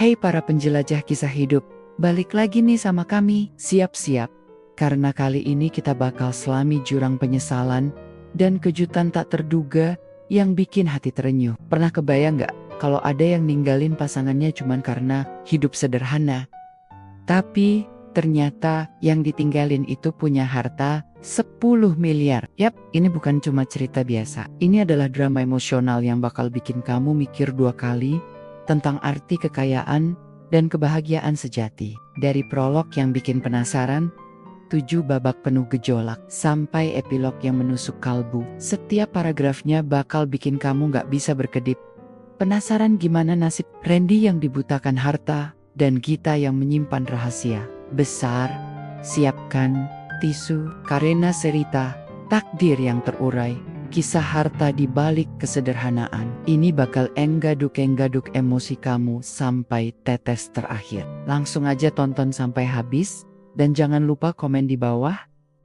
Hei para penjelajah kisah hidup, balik lagi nih sama kami, siap-siap. Karena kali ini kita bakal selami jurang penyesalan dan kejutan tak terduga yang bikin hati terenyuh. Pernah kebayang gak kalau ada yang ninggalin pasangannya cuman karena hidup sederhana? Tapi ternyata yang ditinggalin itu punya harta 10 miliar. Yap, ini bukan cuma cerita biasa. Ini adalah drama emosional yang bakal bikin kamu mikir dua kali tentang arti kekayaan dan kebahagiaan sejati. Dari prolog yang bikin penasaran, 7 babak penuh gejolak, sampai epilog yang menusuk kalbu. Setiap paragrafnya bakal bikin kamu gak bisa berkedip. Penasaran gimana nasib Randy yang dibutakan harta dan Gita yang menyimpan rahasia besar? Siapkan tisu, karena cerita takdir yang terurai, kisah harta di balik kesederhanaan. Ini bakal enggaduk-enggaduk emosi kamu sampai tetes terakhir. Langsung aja tonton sampai habis, dan jangan lupa komen di bawah,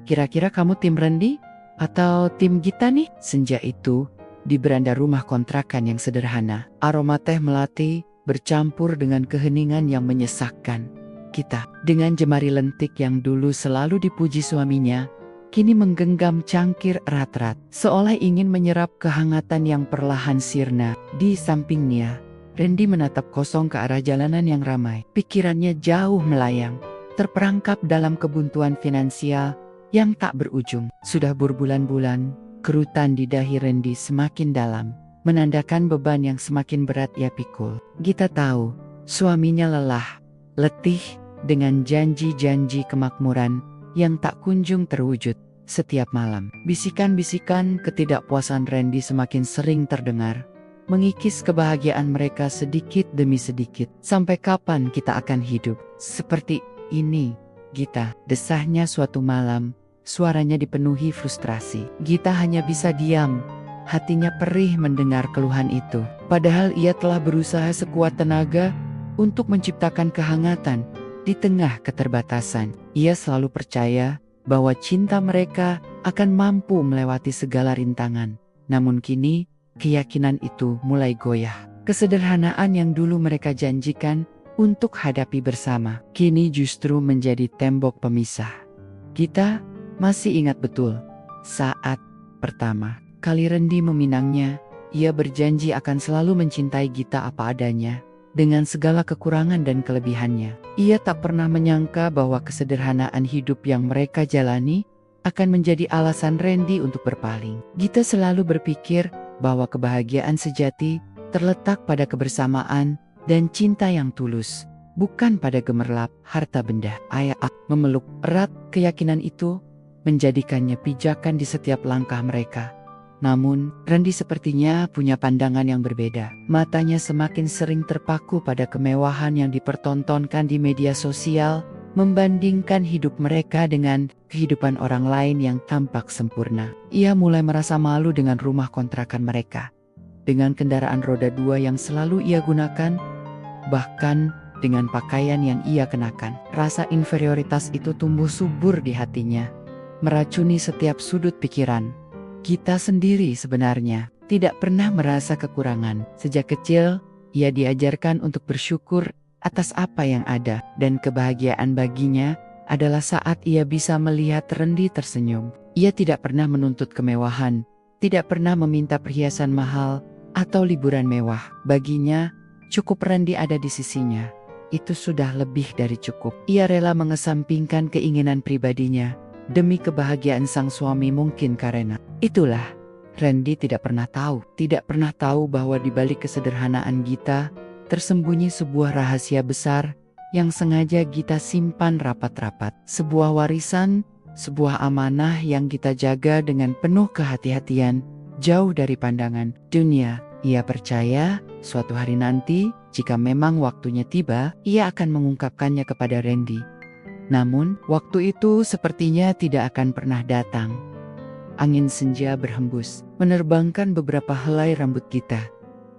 kira-kira kamu tim Randy atau tim Gita nih? Senja itu, di beranda rumah kontrakan yang sederhana, aroma teh melati bercampur dengan keheningan yang menyesakkan. Gita, dengan jemari lentik yang dulu selalu dipuji suaminya, kini menggenggam cangkir erat-erat, seolah ingin menyerap kehangatan yang perlahan sirna. Di sampingnya, Randy menatap kosong ke arah jalanan yang ramai. Pikirannya jauh melayang, terperangkap dalam kebuntuan finansial yang tak berujung. Sudah berbulan-bulan, kerutan di dahi Randy semakin dalam, menandakan beban yang semakin berat ia pikul. Gita tahu, suaminya lelah, letih dengan janji-janji kemakmuran yang tak kunjung terwujud. Setiap malam, bisikan-bisikan ketidakpuasan Randy semakin sering terdengar, mengikis kebahagiaan mereka sedikit demi sedikit. Sampai kapan kita akan hidup seperti ini, Gita? Desahnya suatu malam, suaranya dipenuhi frustrasi. Gita hanya bisa diam, hatinya perih mendengar keluhan itu. Padahal ia telah berusaha sekuat tenaga untuk menciptakan kehangatan di tengah keterbatasan. Ia selalu percaya bahwa cinta mereka akan mampu melewati segala rintangan. Namun kini, keyakinan itu mulai goyah. Kesederhanaan yang dulu mereka janjikan untuk hadapi bersama, kini justru menjadi tembok pemisah. Gita masih ingat betul, saat pertama kali Randy meminangnya, ia berjanji akan selalu mencintai Gita apa adanya, dengan segala kekurangan dan kelebihannya. Ia tak pernah menyangka bahwa kesederhanaan hidup yang mereka jalani akan menjadi alasan Randy untuk berpaling. Gita selalu berpikir bahwa kebahagiaan sejati terletak pada kebersamaan dan cinta yang tulus, bukan pada gemerlap harta benda. Ayah memeluk erat keyakinan itu, menjadikannya pijakan di setiap langkah mereka. Namun, Randy sepertinya punya pandangan yang berbeda. Matanya semakin sering terpaku pada kemewahan yang dipertontonkan di media sosial, membandingkan hidup mereka dengan kehidupan orang lain yang tampak sempurna. Ia mulai merasa malu dengan rumah kontrakan mereka, dengan kendaraan roda 2 yang selalu ia gunakan, bahkan dengan pakaian yang ia kenakan. Rasa inferioritas itu tumbuh subur di hatinya, meracuni setiap sudut pikiran. Gita sendiri sebenarnya tidak pernah merasa kekurangan. Sejak kecil, ia diajarkan untuk bersyukur atas apa yang ada, dan kebahagiaan baginya adalah saat ia bisa melihat Randy tersenyum. Ia tidak pernah menuntut kemewahan, tidak pernah meminta perhiasan mahal atau liburan mewah. Baginya, cukup Randy ada di sisinya. Itu sudah lebih dari cukup. Ia rela mengesampingkan keinginan pribadinya demi kebahagiaan sang suami. Mungkin karena itulah, Randy tidak pernah tahu bahwa di balik kesederhanaan Gita tersembunyi sebuah rahasia besar yang sengaja Gita simpan rapat-rapat. Sebuah warisan, sebuah amanah yang Gita jaga dengan penuh kehati-hatian, jauh dari pandangan dunia. Ia percaya suatu hari nanti, jika memang waktunya tiba, ia akan mengungkapkannya kepada Randy. Namun, waktu itu sepertinya tidak akan pernah datang. Angin senja berhembus, menerbangkan beberapa helai rambut Gita.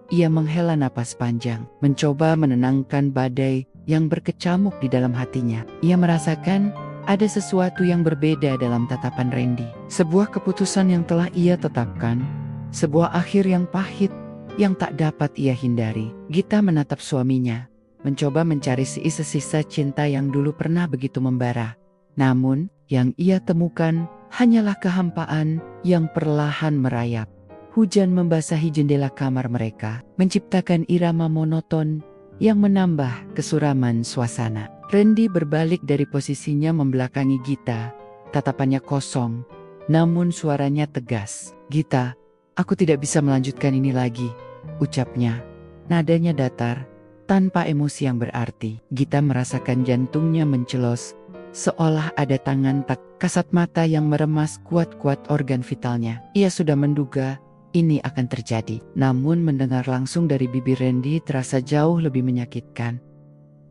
Ia menghela napas panjang, mencoba menenangkan badai yang berkecamuk di dalam hatinya. Ia merasakan ada sesuatu yang berbeda dalam tatapan Randy. Sebuah keputusan yang telah ia tetapkan, sebuah akhir yang pahit yang tak dapat ia hindari. Gita menatap suaminya, mencoba mencari sisa cinta yang dulu pernah begitu membara. Namun, yang ia temukan hanyalah kehampaan yang perlahan merayap. Hujan membasahi jendela kamar mereka, menciptakan irama monoton yang menambah kesuraman suasana. Randy berbalik dari posisinya membelakangi Gita, tatapannya kosong, namun suaranya tegas. "Gita, aku tidak bisa melanjutkan ini lagi," ucapnya. Nadanya datar, tanpa emosi yang berarti. Gita merasakan jantungnya mencelos, seolah ada tangan tak kasat mata yang meremas kuat-kuat organ vitalnya. Ia sudah menduga ini akan terjadi, namun mendengar langsung dari bibir Randy terasa jauh lebih menyakitkan.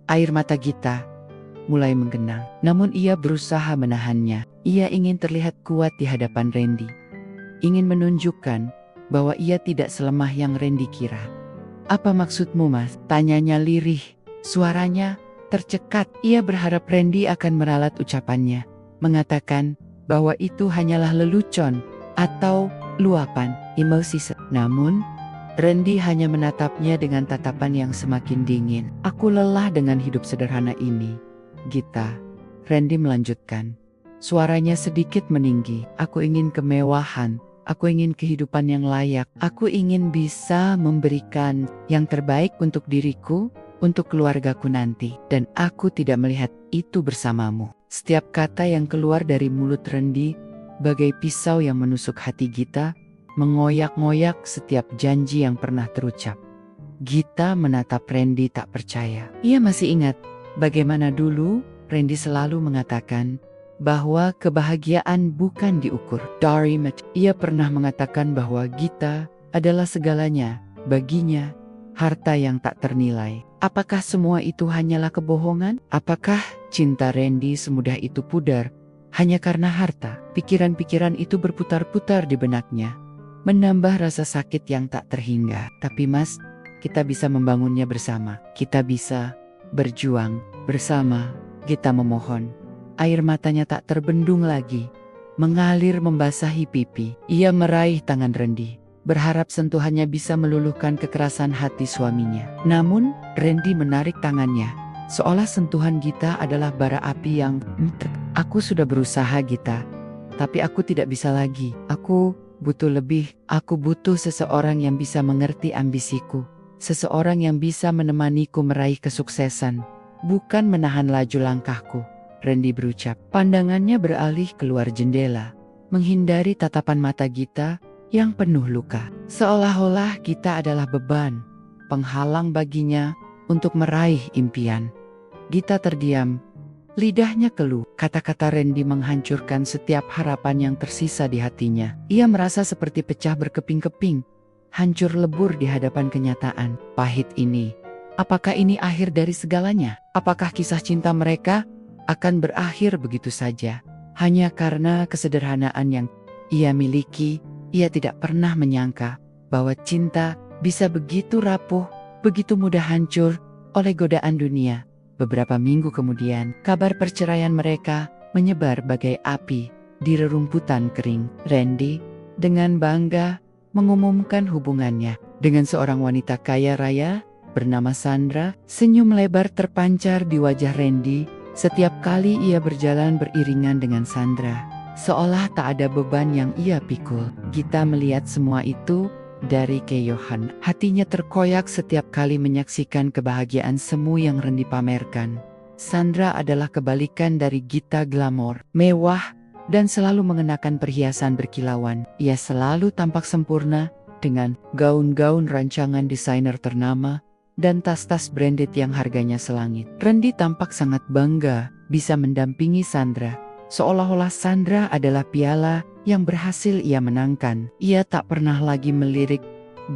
Air mata Gita mulai menggenang, namun ia berusaha menahannya. Ia ingin terlihat kuat di hadapan Randy, ingin menunjukkan bahwa ia tidak selemah yang Randy kira. "Apa maksudmu, Mas?" tanyanya lirih. Suaranya tercekat. Ia berharap Randy akan meralat ucapannya, mengatakan bahwa itu hanyalah lelucon atau luapan emosi. Namun, Randy hanya menatapnya dengan tatapan yang semakin dingin. "Aku lelah dengan hidup sederhana ini, Gita," Randy melanjutkan. Suaranya sedikit meninggi. "Aku ingin kemewahan. Aku ingin kehidupan yang layak. Aku ingin bisa memberikan yang terbaik untuk diriku, untuk keluargaku nanti. Dan aku tidak melihat itu bersamamu." Setiap kata yang keluar dari mulut Randy bagai pisau yang menusuk hati Gita, mengoyak-ngoyak setiap janji yang pernah terucap. Gita menatap Randy tak percaya. Ia masih ingat bagaimana dulu Randy selalu mengatakan bahwa kebahagiaan bukan diukur dari materi. Ia pernah mengatakan bahwa Gita adalah segalanya baginya, harta yang tak ternilai. Apakah semua itu hanyalah kebohongan? Apakah cinta Randy semudah itu pudar hanya karena harta? Pikiran-pikiran itu berputar-putar di benaknya, menambah rasa sakit yang tak terhingga. "Tapi Mas, kita bisa membangunnya bersama. Kita bisa berjuang bersama," Gita memohon. Air matanya tak terbendung lagi, mengalir membasahi pipi. Ia meraih tangan Randy, berharap sentuhannya bisa meluluhkan kekerasan hati suaminya. Namun, Randy menarik tangannya, seolah sentuhan Gita adalah bara api yang "Aku sudah berusaha, Gita, tapi aku tidak bisa lagi. Aku butuh lebih. Aku butuh seseorang yang bisa mengerti ambisiku, seseorang yang bisa menemaniku meraih kesuksesan, bukan menahan laju langkahku," Randy berucap. Pandangannya beralih keluar jendela, menghindari tatapan mata Gita yang penuh luka. Seolah-olah Gita adalah beban, penghalang baginya untuk meraih impian. Gita terdiam, lidahnya keluh. Kata-kata Randy menghancurkan setiap harapan yang tersisa di hatinya. Ia merasa seperti pecah berkeping-keping, hancur lebur di hadapan kenyataan pahit ini. Apakah ini akhir dari segalanya? Apakah kisah cinta mereka akan berakhir begitu saja hanya karena kesederhanaan yang ia miliki? Ia tidak pernah menyangka bahwa cinta bisa begitu rapuh, begitu mudah hancur oleh godaan dunia. Beberapa minggu kemudian, kabar perceraian mereka menyebar bagai api di rerumputan kering. Randy dengan bangga mengumumkan hubungannya dengan seorang wanita kaya raya bernama Sandra. Senyum lebar terpancar di wajah Randy setiap kali ia berjalan beriringan dengan Sandra, seolah tak ada beban yang ia pikul. Gita melihat semua itu dari kejauhan. Hatinya terkoyak setiap kali menyaksikan kebahagiaan semu yang Randy pamerkan. Sandra adalah kebalikan dari Gita, glamor, mewah, dan selalu mengenakan perhiasan berkilauan. Ia selalu tampak sempurna dengan gaun-gaun rancangan desainer ternama dan tas-tas branded yang harganya selangit. Randy tampak sangat bangga bisa mendampingi Sandra, seolah-olah Sandra adalah piala yang berhasil ia menangkan. Ia tak pernah lagi melirik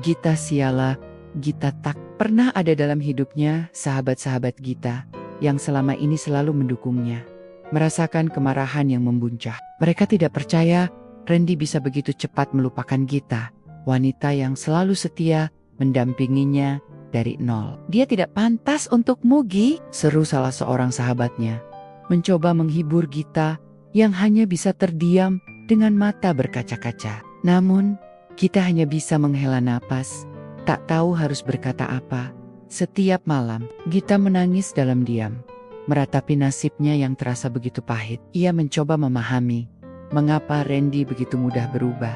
Gita siala. Gita tak pernah ada dalam hidupnya. Sahabat-sahabat Gita yang selama ini selalu mendukungnya merasakan kemarahan yang membuncah. Mereka tidak percaya Randy bisa begitu cepat melupakan Gita, wanita yang selalu setia mendampinginya dari nol. "Dia tidak pantas untuk Mugi," seru salah seorang sahabatnya, mencoba menghibur Gita yang hanya bisa terdiam dengan mata berkaca-kaca. Namun, Gita hanya bisa menghela napas, tak tahu harus berkata apa. Setiap malam, Gita menangis dalam diam, meratapi nasibnya yang terasa begitu pahit. Ia mencoba memahami mengapa Randy begitu mudah berubah.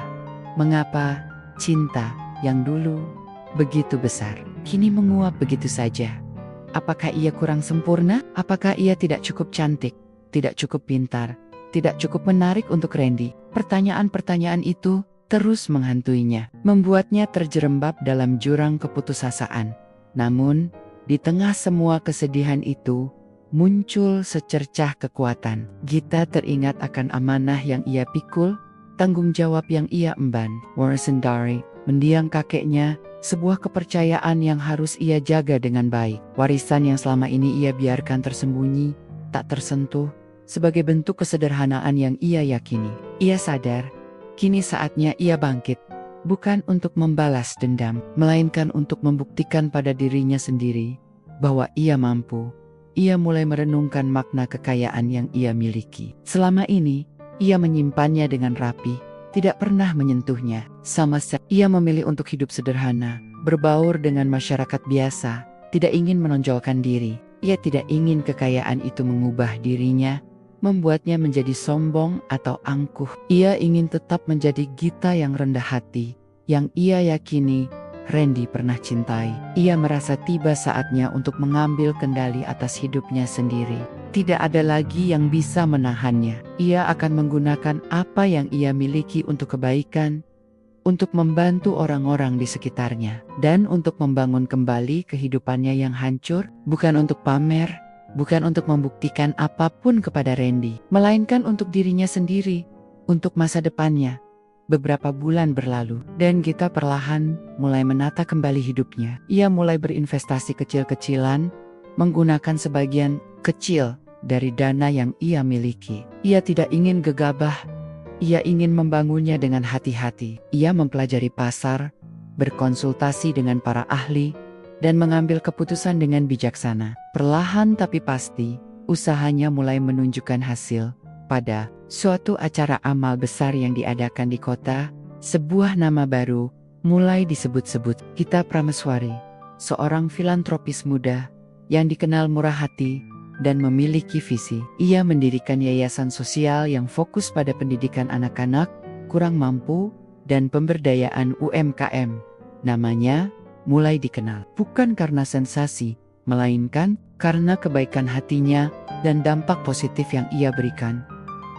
Mengapa cinta yang dulu begitu besar, kini menguap begitu saja. Apakah ia kurang sempurna? Apakah ia tidak cukup cantik? Tidak cukup pintar? Tidak cukup menarik untuk Randy? Pertanyaan-pertanyaan itu terus menghantuinya, membuatnya terjerembab dalam jurang keputusasaan. Namun, di tengah semua kesedihan itu, muncul secercah kekuatan. Gita teringat akan amanah yang ia pikul, tanggung jawab yang ia emban. Warasundari, mendiang kakeknya, sebuah kepercayaan yang harus ia jaga dengan baik. Warisan yang selama ini ia biarkan tersembunyi, tak tersentuh, sebagai bentuk kesederhanaan yang ia yakini. Ia sadar, kini saatnya ia bangkit, bukan untuk membalas dendam, melainkan untuk membuktikan pada dirinya sendiri bahwa ia mampu. Ia mulai merenungkan makna kekayaan yang ia miliki. Selama ini, ia menyimpannya dengan rapi, tidak pernah menyentuhnya. Sama sekali, ia memilih untuk hidup sederhana, berbaur dengan masyarakat biasa, tidak ingin menonjolkan diri. Ia tidak ingin kekayaan itu mengubah dirinya, membuatnya menjadi sombong atau angkuh. Ia ingin tetap menjadi Gita yang rendah hati, yang ia yakini Randy pernah cintai. Ia merasa tiba saatnya untuk mengambil kendali atas hidupnya sendiri. Tidak ada lagi yang bisa menahannya. Ia akan menggunakan apa yang ia miliki untuk kebaikan, untuk membantu orang-orang di sekitarnya, dan untuk membangun kembali kehidupannya yang hancur, bukan untuk pamer, bukan untuk membuktikan apapun kepada Randy, melainkan untuk dirinya sendiri, untuk masa depannya. Beberapa bulan berlalu, dan Gita perlahan mulai menata kembali hidupnya. Ia mulai berinvestasi kecil-kecilan, menggunakan sebagian kecil dari dana yang ia miliki. Ia tidak ingin gegabah, ia ingin membangunnya dengan hati-hati. Ia mempelajari pasar, berkonsultasi dengan para ahli, dan mengambil keputusan dengan bijaksana. Perlahan tapi pasti, usahanya mulai menunjukkan hasil. Pada suatu acara amal besar yang diadakan di kota, sebuah nama baru mulai disebut-sebut. Gita Prameswari, seorang filantropis muda yang dikenal murah hati dan memiliki visi. Ia mendirikan yayasan sosial yang fokus pada pendidikan anak-anak, kurang mampu, dan pemberdayaan UMKM. Namanya mulai dikenal bukan karena sensasi, melainkan karena kebaikan hatinya dan dampak positif yang ia berikan.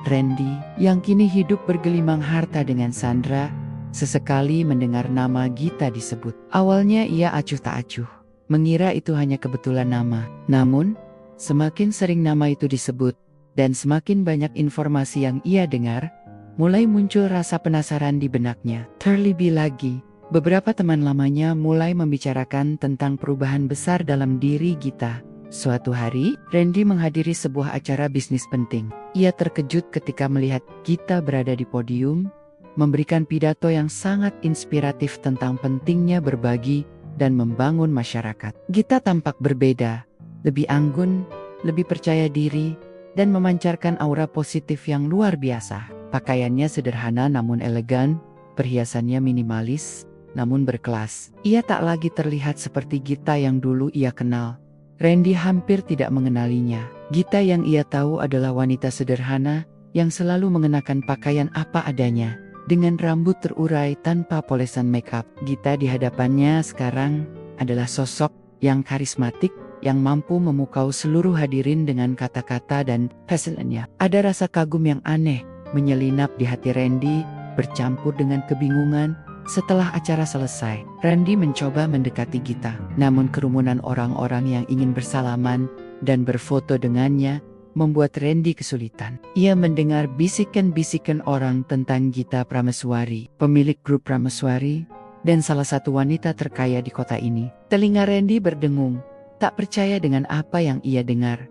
Randy, yang kini hidup bergelimang harta dengan Sandra, sesekali mendengar nama Gita disebut. Awalnya ia acuh tak acuh, mengira itu hanya kebetulan nama. Namun, semakin sering nama itu disebut, dan semakin banyak informasi yang ia dengar, mulai muncul rasa penasaran di benaknya. Terlebih lagi, beberapa teman lamanya mulai membicarakan tentang perubahan besar dalam diri Gita. Suatu hari, Randy menghadiri sebuah acara bisnis penting. Ia terkejut ketika melihat Gita berada di podium, memberikan pidato yang sangat inspiratif tentang pentingnya berbagi dan membangun masyarakat. Gita tampak berbeda, lebih anggun, lebih percaya diri, dan memancarkan aura positif yang luar biasa. Pakaiannya sederhana namun elegan, perhiasannya minimalis, namun berkelas. Ia tak lagi terlihat seperti Gita yang dulu ia kenal. Randy hampir tidak mengenalinya. Gita yang ia tahu adalah wanita sederhana, yang selalu mengenakan pakaian apa adanya, dengan rambut terurai tanpa polesan makeup. Gita di hadapannya sekarang adalah sosok yang karismatik, yang mampu memukau seluruh hadirin dengan kata-kata dan facialnya. Ada rasa kagum yang aneh, menyelinap di hati Randy, bercampur dengan kebingungan. Setelah acara selesai, Randy mencoba mendekati Gita. Namun kerumunan orang-orang yang ingin bersalaman dan berfoto dengannya membuat Randy kesulitan. Ia mendengar bisikan-bisikan orang tentang Gita Prameswari, pemilik grup Prameswari, dan salah satu wanita terkaya di kota ini. Telinga Randy berdengung, tak percaya dengan apa yang ia dengar.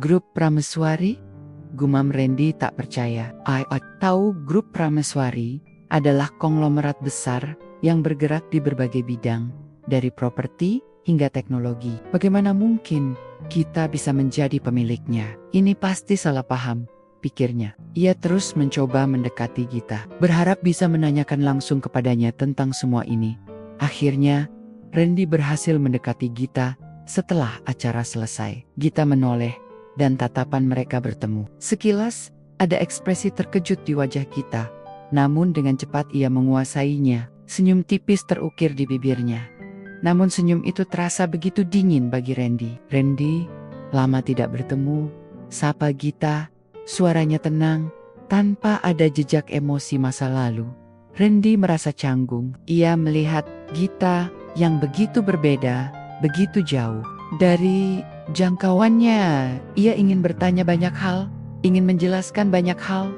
Grup Prameswari? Gumam Randy tak percaya. Tahu grup Prameswari adalah konglomerat besar yang bergerak di berbagai bidang, dari properti hingga teknologi. Bagaimana mungkin kita bisa menjadi pemiliknya? Ini pasti salah paham, pikirnya. Ia terus mencoba mendekati Gita, berharap bisa menanyakan langsung kepadanya tentang semua ini. Akhirnya, Randy berhasil mendekati Gita setelah acara selesai. Gita menoleh dan tatapan mereka bertemu. Sekilas, ada ekspresi terkejut di wajah Gita. Namun dengan cepat ia menguasainya. Senyum tipis terukir di bibirnya. Namun senyum itu terasa begitu dingin bagi Randy. Randy, lama tidak bertemu, sapa Gita, suaranya tenang, tanpa ada jejak emosi masa lalu. Randy merasa canggung. Ia melihat Gita yang begitu berbeda, begitu jauh. Dari jangkauannya, ia ingin bertanya banyak hal, ingin menjelaskan banyak hal.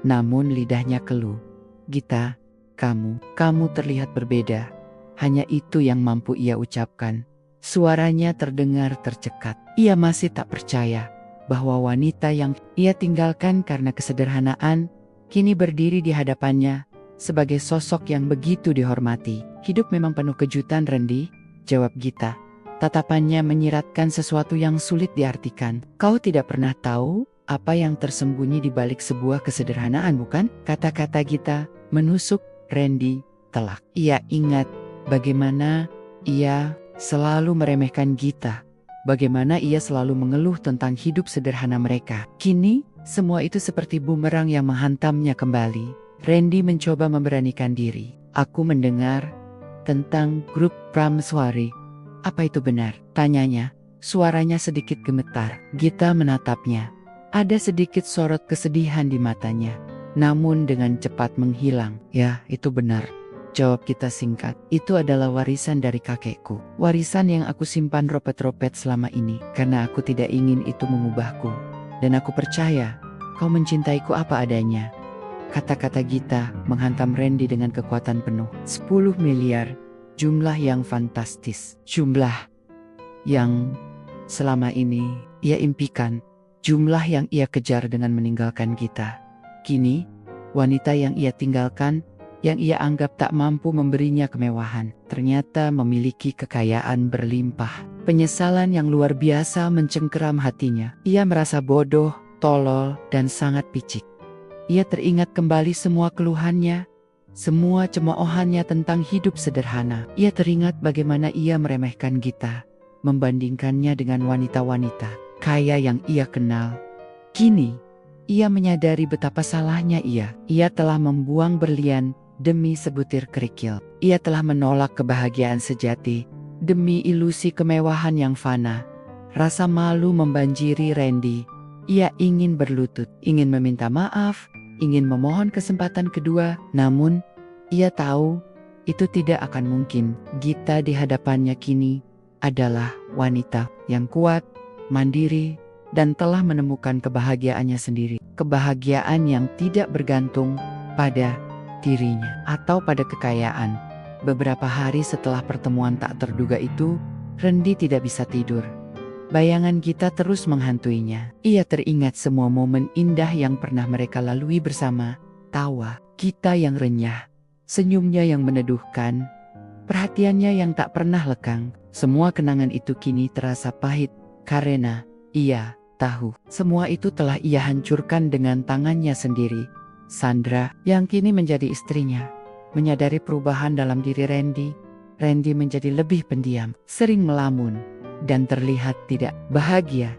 Namun lidahnya keluh. Gita, kamu terlihat berbeda. Hanya itu yang mampu ia ucapkan. Suaranya terdengar tercekat. Ia masih tak percaya bahwa wanita yang ia tinggalkan karena kesederhanaan kini berdiri di hadapannya sebagai sosok yang begitu dihormati. Hidup memang penuh kejutan, Randy, jawab Gita. Tatapannya menyiratkan sesuatu yang sulit diartikan. Kau tidak pernah tahu apa yang tersembunyi di balik sebuah kesederhanaan, bukan? Kata-kata Gita menusuk Randy telak. Ia ingat bagaimana ia selalu meremehkan Gita. Bagaimana ia selalu mengeluh tentang hidup sederhana mereka. Kini, semua itu seperti bumerang yang menghantamnya kembali. Randy mencoba memberanikan diri. Aku mendengar tentang grup Prameswari. Apa itu benar? Tanyanya. Suaranya sedikit gemetar. Gita menatapnya. Ada sedikit sorot kesedihan di matanya. Namun dengan cepat menghilang. Ya, itu benar. Jawab Gita singkat. Itu adalah warisan dari kakekku. Warisan yang aku simpan ropet-ropet selama ini. Karena aku tidak ingin itu mengubahku. Dan aku percaya kau mencintaiku apa adanya. Kata-kata Gita menghantam Randy dengan kekuatan penuh. 10 miliar. Jumlah yang fantastis. Jumlah yang selama ini ia impikan. Jumlah yang ia kejar dengan meninggalkan Gita. Kini, wanita yang ia tinggalkan, yang ia anggap tak mampu memberinya kemewahan, ternyata memiliki kekayaan berlimpah. Penyesalan yang luar biasa mencengkeram hatinya. Ia merasa bodoh, tolol, dan sangat picik. Ia teringat kembali semua keluhannya, semua cemoohannya tentang hidup sederhana. Ia teringat bagaimana ia meremehkan Gita, membandingkannya dengan wanita-wanita kaya yang ia kenal. Kini, ia menyadari betapa salahnya ia. Ia telah membuang berlian demi sebutir kerikil. Ia telah menolak kebahagiaan sejati demi ilusi kemewahan yang fana. Rasa malu membanjiri Randy. Ia ingin berlutut, ingin meminta maaf, ingin memohon kesempatan kedua. Namun, ia tahu itu tidak akan mungkin. Gita di hadapannya kini adalah wanita yang kuat, mandiri, dan telah menemukan kebahagiaannya sendiri. Kebahagiaan yang tidak bergantung pada dirinya atau pada kekayaan. Beberapa hari setelah pertemuan tak terduga itu, Randy tidak bisa tidur. Bayangan Gita terus menghantuinya. Ia teringat semua momen indah yang pernah mereka lalui bersama. Tawa Gita yang renyah, senyumnya yang meneduhkan, perhatiannya yang tak pernah lekang. Semua kenangan itu kini terasa pahit karena ia tahu semua itu telah ia hancurkan dengan tangannya sendiri. Sandra, yang kini menjadi istrinya, menyadari perubahan dalam diri Randy. Randy menjadi lebih pendiam, sering melamun, dan terlihat tidak bahagia.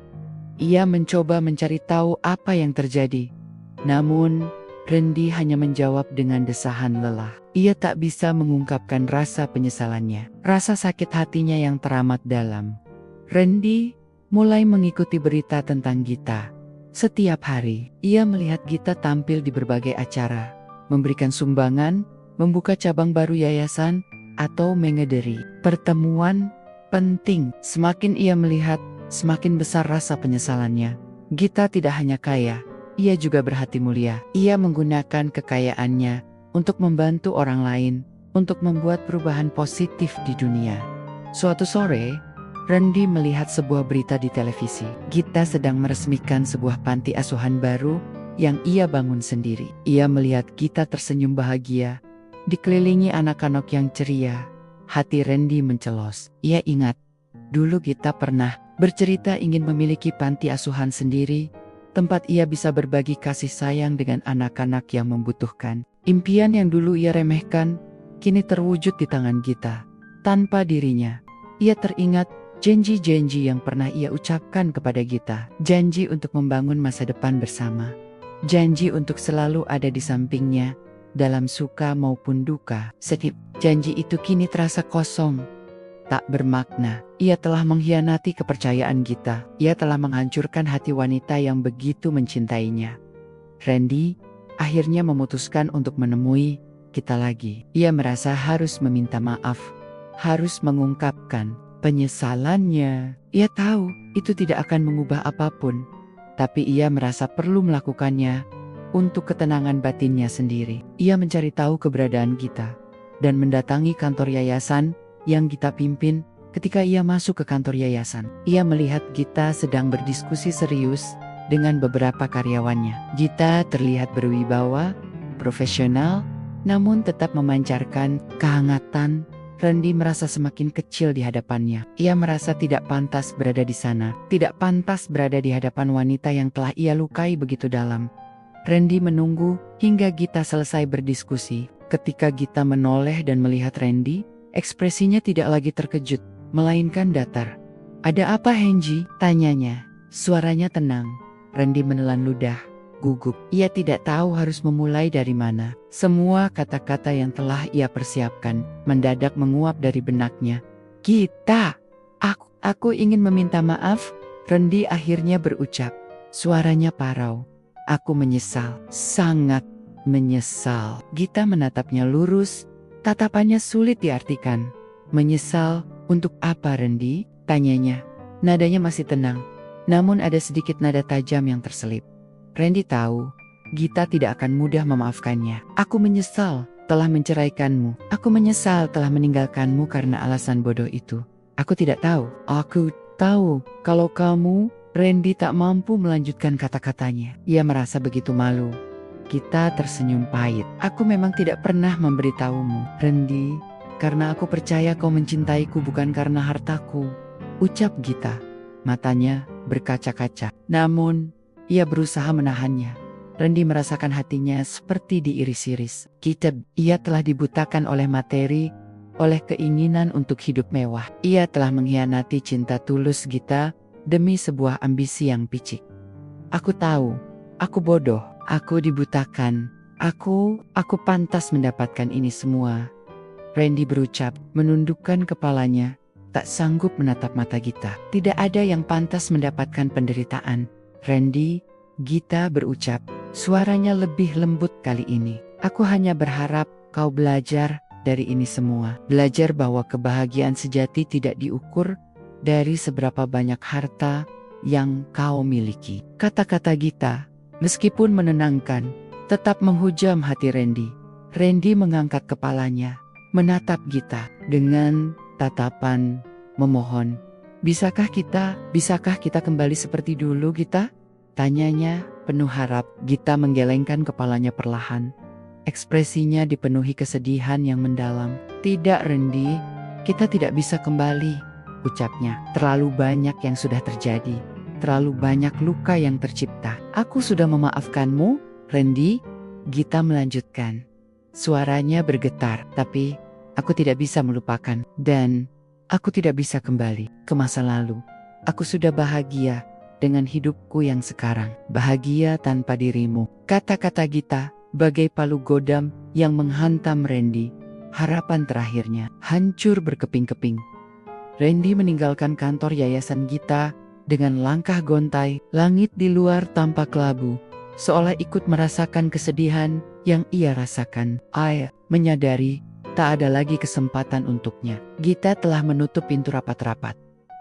Ia mencoba mencari tahu apa yang terjadi. Namun, Randy hanya menjawab dengan desahan lelah. Ia tak bisa mengungkapkan rasa penyesalannya, rasa sakit hatinya yang teramat dalam. Randy mulai mengikuti berita tentang Gita. Setiap hari, ia melihat Gita tampil di berbagai acara, memberikan sumbangan, membuka cabang baru yayasan, atau mengederi pertemuan penting. Semakin ia melihat, semakin besar rasa penyesalannya. Gita tidak hanya kaya, ia juga berhati mulia. Ia menggunakan kekayaannya untuk membantu orang lain, untuk membuat perubahan positif di dunia. Suatu sore, Randy melihat sebuah berita di televisi. Gita sedang meresmikan sebuah panti asuhan baru yang ia bangun sendiri. Ia melihat Gita tersenyum bahagia, dikelilingi anak-anak yang ceria. Hati Randy mencelos. Ia ingat, dulu Gita pernah bercerita ingin memiliki panti asuhan sendiri, tempat ia bisa berbagi kasih sayang dengan anak-anak yang membutuhkan. Impian yang dulu ia remehkan, kini terwujud di tangan Gita. tanpa dirinya. Ia teringat janji-janji yang pernah ia ucapkan kepada Gita. Janji untuk membangun masa depan bersama. Janji untuk selalu ada di sampingnya, dalam suka maupun duka. Setiap janji itu kini terasa kosong, tak bermakna. Ia telah mengkhianati kepercayaan Gita. Ia telah menghancurkan hati wanita yang begitu mencintainya. Randy akhirnya memutuskan untuk menemui Gita lagi. Ia merasa harus meminta maaf, harus mengungkapkan penyesalannya. Ia tahu itu tidak akan mengubah apapun, tapi ia merasa perlu melakukannya untuk ketenangan batinnya sendiri. Ia mencari tahu keberadaan Gita dan mendatangi kantor yayasan yang Gita pimpin. Ketika ia masuk ke kantor yayasan, ia melihat Gita sedang berdiskusi serius dengan beberapa karyawannya. Gita terlihat berwibawa, profesional, namun tetap memancarkan kehangatan. Randy merasa semakin kecil di hadapannya. Ia merasa tidak pantas berada di sana, tidak pantas berada di hadapan wanita yang telah ia lukai begitu dalam. Randy menunggu hingga Gita selesai berdiskusi. Ketika Gita menoleh dan melihat Randy, ekspresinya tidak lagi terkejut, melainkan datar. "Ada apa, Henji?" tanyanya. Suaranya tenang. Randy menelan ludah, gugup. Ia tidak tahu harus memulai dari mana. Semua kata-kata yang telah ia persiapkan mendadak menguap dari benaknya. "Gita, aku ingin meminta maaf," Randy akhirnya berucap. Suaranya parau. "Aku menyesal, sangat menyesal." Gita menatapnya lurus, tatapannya sulit diartikan. "Menyesal untuk apa, Randy?" tanyanya. Nadanya masih tenang, namun ada sedikit nada tajam yang terselip. Randy tahu Gita tidak akan mudah memaafkannya. "Aku menyesal telah menceraikanmu. Aku menyesal telah meninggalkanmu karena alasan bodoh itu. Aku tidak tahu." "Aku tahu kalau kamu..." Randy tak mampu melanjutkan kata-katanya. Ia merasa begitu malu. Gita tersenyum pahit. "Aku memang tidak pernah memberitahumu, Randy, karena aku percaya kau mencintaiku bukan karena hartaku," ucap Gita. Matanya berkaca-kaca. Namun ia berusaha menahannya. Randy merasakan hatinya seperti diiris-iris. Ia telah dibutakan oleh materi, oleh keinginan untuk hidup mewah. Ia telah mengkhianati cinta tulus Gita demi sebuah ambisi yang picik. "Aku tahu, aku bodoh, aku dibutakan. Aku pantas mendapatkan ini semua," Randy berucap, menundukkan kepalanya, tak sanggup menatap mata Gita. "Tidak ada yang pantas mendapatkan penderitaan, Randy," Gita berucap, suaranya lebih lembut kali ini. "Aku hanya berharap kau belajar dari ini semua. Belajar bahwa kebahagiaan sejati tidak diukur dari seberapa banyak harta yang kau miliki." Kata-kata Gita, meskipun menenangkan, tetap menghujam hati Randy. Randy mengangkat kepalanya, menatap Gita dengan tatapan memohon. Bisakah kita kembali seperti dulu, Gita?" tanyanya penuh harap. Gita menggelengkan kepalanya perlahan. Ekspresinya dipenuhi kesedihan yang mendalam. "Tidak, Randy, kita tidak bisa kembali," ucapnya. "Terlalu banyak yang sudah terjadi, terlalu banyak luka yang tercipta." "Aku sudah memaafkanmu, Randy," Gita melanjutkan. Suaranya bergetar, "Tapi aku tidak bisa melupakan, dan aku tidak bisa kembali ke masa lalu. Aku sudah bahagia dengan hidupku yang sekarang, bahagia tanpa dirimu." Kata-kata Gita bagai palu godam yang menghantam Randy. Harapan terakhirnya hancur berkeping-keping. Randy meninggalkan kantor yayasan Gita dengan langkah gontai. Langit di luar tampak kelabu, seolah ikut merasakan kesedihan yang ia rasakan. Ia menyadari tak ada lagi kesempatan untuknya. Gita telah menutup pintu rapat-rapat,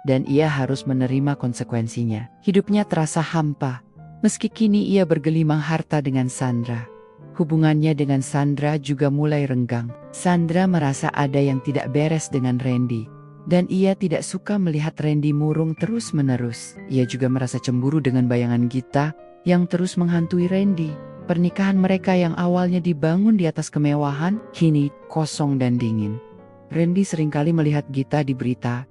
dan ia harus menerima konsekuensinya. Hidupnya terasa hampa, meski kini ia bergelimang harta dengan Sandra. Hubungannya dengan Sandra juga mulai renggang. Sandra merasa ada yang tidak beres dengan Randy, dan ia tidak suka melihat Randy murung terus-menerus. Ia juga merasa cemburu dengan bayangan Gita yang terus menghantui Randy. Pernikahan mereka yang awalnya dibangun di atas kemewahan, kini kosong dan dingin. Randy seringkali melihat Gita di berita,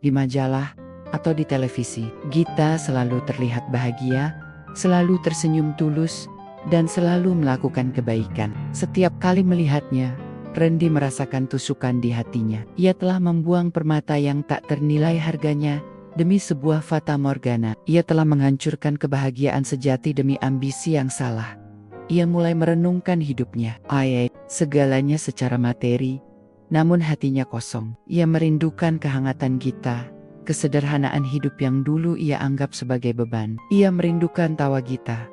di majalah, atau di televisi. Gita selalu terlihat bahagia, selalu tersenyum tulus, dan selalu melakukan kebaikan. Setiap kali melihatnya, Randy merasakan tusukan di hatinya. Ia telah membuang permata yang tak ternilai harganya demi sebuah fata morgana. Ia telah menghancurkan kebahagiaan sejati demi ambisi yang salah. Ia mulai merenungkan hidupnya. Segalanya secara materi, namun hatinya kosong. Ia merindukan kehangatan Gita, kesederhanaan hidup yang dulu ia anggap sebagai beban. Ia merindukan tawa Gita,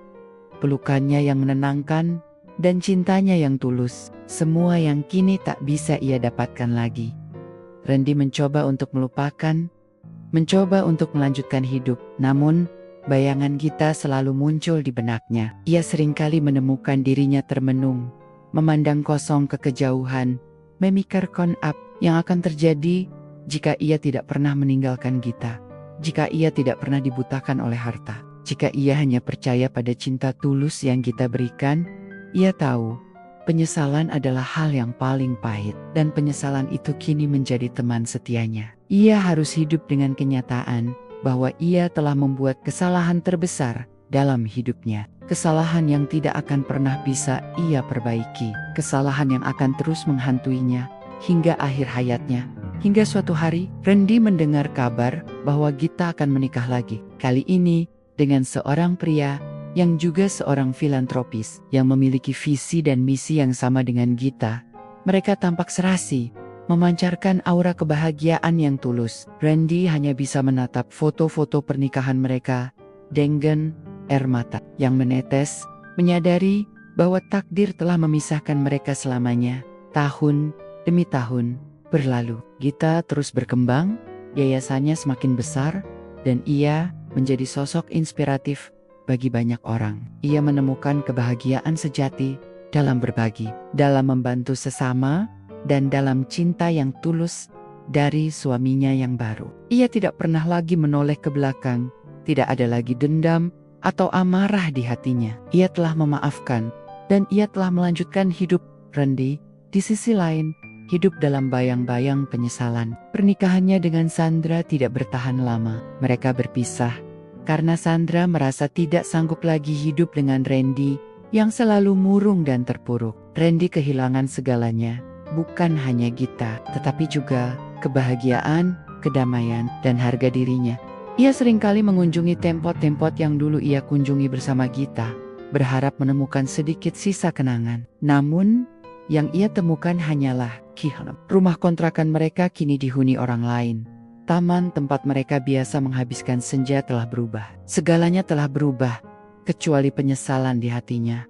pelukannya yang menenangkan, dan cintanya yang tulus. Semua yang kini tak bisa ia dapatkan lagi. Randy mencoba untuk melupakan, mencoba untuk melanjutkan hidup, namun bayangan Gita selalu muncul di benaknya. Ia seringkali menemukan dirinya termenung, memandang kosong ke kejauhan, memikirkan apa yang akan terjadi jika ia tidak pernah meninggalkan Gita, jika ia tidak pernah dibutakan oleh harta, jika ia hanya percaya pada cinta tulus yang Gita berikan. Ia tahu, penyesalan adalah hal yang paling pahit, dan penyesalan itu kini menjadi teman setianya. Ia harus hidup dengan kenyataan bahwa ia telah membuat kesalahan terbesar dalam hidupnya. Kesalahan yang tidak akan pernah bisa ia perbaiki. Kesalahan yang akan terus menghantuinya hingga akhir hayatnya. Hingga suatu hari, Randy mendengar kabar bahwa Gita akan menikah lagi. Kali ini dengan seorang pria yang juga seorang filantropis yang memiliki visi dan misi yang sama dengan Gita. Mereka tampak serasi, memancarkan aura kebahagiaan yang tulus. Randy hanya bisa menatap foto-foto pernikahan mereka dengan air mata yang menetes, menyadari bahwa takdir telah memisahkan mereka selamanya. Tahun demi tahun berlalu. Gita terus berkembang, yayasannya semakin besar, dan ia menjadi sosok inspiratif bagi banyak orang. Ia menemukan kebahagiaan sejati dalam berbagi, dalam membantu sesama, dan dalam cinta yang tulus dari suaminya yang baru. Ia tidak pernah lagi menoleh ke belakang, tidak ada lagi dendam atau amarah di hatinya. Ia telah memaafkan, dan ia telah melanjutkan hidup. Randy, di sisi lain, hidup dalam bayang-bayang penyesalan. Pernikahannya dengan Sandra tidak bertahan lama. Mereka berpisah karena Sandra merasa tidak sanggup lagi hidup dengan Randy yang selalu murung dan terpuruk. Randy kehilangan segalanya, bukan hanya Gita, tetapi juga kebahagiaan, kedamaian, dan harga dirinya. Ia seringkali mengunjungi tempat-tempat yang dulu ia kunjungi bersama Gita, berharap menemukan sedikit sisa kenangan. Namun, yang ia temukan hanyalah rumah kontrakan mereka kini dihuni orang lain. Taman tempat mereka biasa menghabiskan senja telah berubah. Segalanya telah berubah, kecuali penyesalan di hatinya.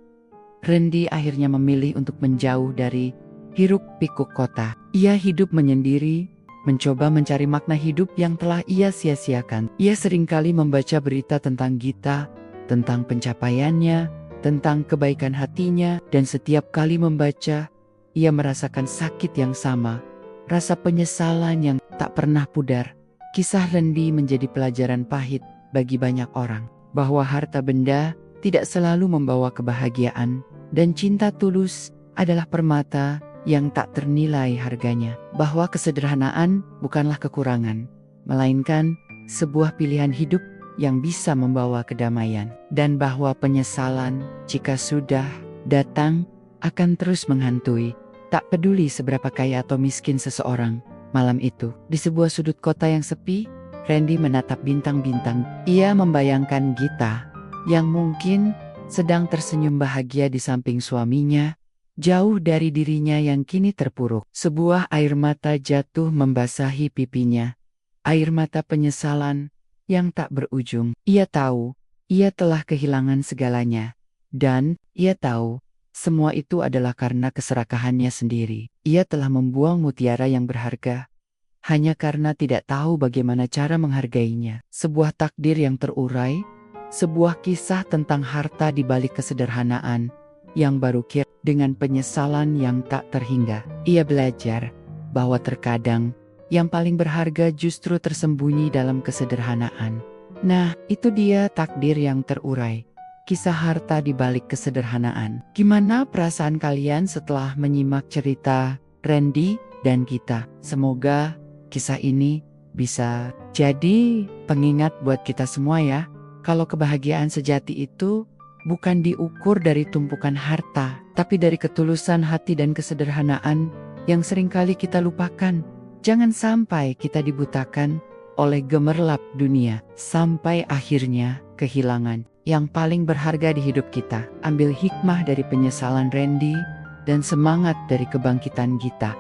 Randy akhirnya memilih untuk menjauh dari hiruk-pikuk kota. Ia hidup menyendiri, mencoba mencari makna hidup yang telah ia sia-siakan. Ia seringkali membaca berita tentang Gita, tentang pencapaiannya, tentang kebaikan hatinya, dan setiap kali membaca, ia merasakan sakit yang sama, rasa penyesalan yang tak pernah pudar. Kisah Randy menjadi pelajaran pahit bagi banyak orang, bahwa harta benda tidak selalu membawa kebahagiaan, dan cinta tulus adalah permata yang tak ternilai harganya. Bahwa kesederhanaan bukanlah kekurangan, melainkan sebuah pilihan hidup yang bisa membawa kedamaian. Dan bahwa penyesalan, jika sudah datang, akan terus menghantui, tak peduli seberapa kaya atau miskin seseorang. Malam itu, di sebuah sudut kota yang sepi, Randy menatap bintang-bintang. Ia membayangkan Gita, yang mungkin sedang tersenyum bahagia di samping suaminya, jauh dari dirinya yang kini terpuruk. Sebuah air mata jatuh membasahi pipinya. Air mata penyesalan yang tak berujung. Ia tahu, ia telah kehilangan segalanya. Dan, ia tahu, semua itu adalah karena keserakahannya sendiri. Ia telah membuang mutiara yang berharga, hanya karena tidak tahu bagaimana cara menghargainya. Sebuah takdir yang terurai, sebuah kisah tentang harta di balik kesederhanaan, yang berukir dengan penyesalan yang tak terhingga. Ia belajar bahwa terkadang, yang paling berharga justru tersembunyi dalam kesederhanaan. Nah, itu dia takdir yang terurai. Kisah harta di balik kesederhanaan. Gimana perasaan kalian setelah menyimak cerita Randy dan Gita? Semoga kisah ini bisa jadi pengingat buat kita semua ya. Kalau kebahagiaan sejati itu bukan diukur dari tumpukan harta, tapi dari ketulusan hati dan kesederhanaan yang seringkali kita lupakan. Jangan sampai kita dibutakan oleh gemerlap dunia, sampai akhirnya kehilangan yang paling berharga di hidup kita. Ambil hikmah dari penyesalan Randy dan semangat dari kebangkitan Gita.